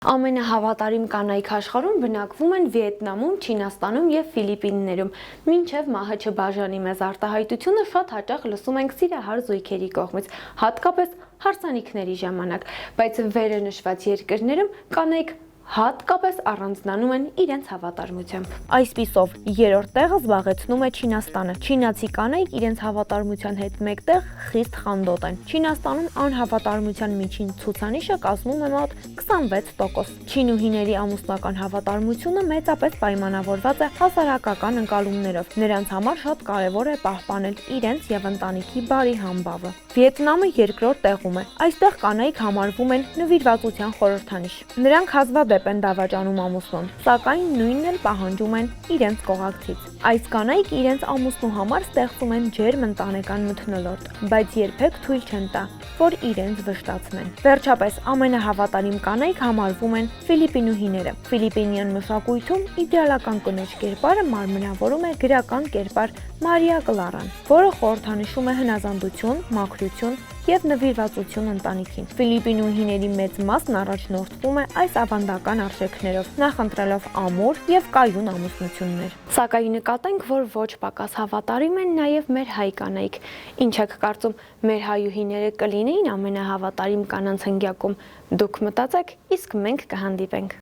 Ամենահավատարիմ կանայք աշխարհում բնակվում են Վիետնամում, Չինաստանում եւ Ֆիլիպիններում։ Մինչեւ մահը չբաժանի մեզ արտահայտությունը շատ հաճախ լսում ենք սիրահար զույգերի կողմից, հատկապես հարսանիքների ժամանակ, բայց վերը նշված երկրներում կանայք հատկապես առանձնանում են իրենց հավատարմությամբ։ Այսպիսով, երրորդ տեղը զբաղեցնում է Չինաստանը։ Չինացի կանայք իրենց հավատարմության հետ մեկտեղ խիստ խանդոտ են։ Չինաստանում անհավատարմության միջին ցուցանիշը կազմում է մոտ 26%։ Չինուհիների ամուսնական հավատարմությունը մեծապես պայմանավորված է հասարակական ընկալումներով։ Նրանց համար շատ կարևոր է պահպանել իրենց եւ ընտանիքի բարի համբավը։ Վիետնամը երկրորդ տեղում է։ Այստեղ կանայք համարվում են նվիրվածության խորհրդանիշ։ Նրանք հազվադեպ են դավաճանում ամուսնուն, սակայն նույնն էլ պահանջում են իրենց կողակցից։ Այս կանայք իրենց ամուսնու համար ստեղծում են ջերմ ընտանեկան մթնոլորտ, բայց երբեք թույլ չեն տա, որ իրենց վշտացնեն։ Վերջապես, ամենահավատարիմ կանայք համարվում են ֆիլիպինուհիները։ Ֆիլիպինյան մշակույթում իդեալական կնոջ կերպարը մարմնավորում է գրական կերպար Մարիա Կլարան, որը խորհրդանշում է հնազանդություն, մաքրություն եւ նվիրվածություն ընտանիքին։ Ֆիլիպինուհիների մեծ մասն առաջնորդվում է այս ավանդական արժեքներով, նախընտրելով ամուր եւ կայուն ամուսնություններ։ Սակայն նկատենք, որ ոչ պակաս հավատարիմ են նաեւ մեր հայ կանայք։ Ինչ եք կարծում, մեր հայուհիները կլինեին ամենահավատարիմ կանանց հնգյակում։ Դուք մտածեք, իսկ մենք կհանդիպենք։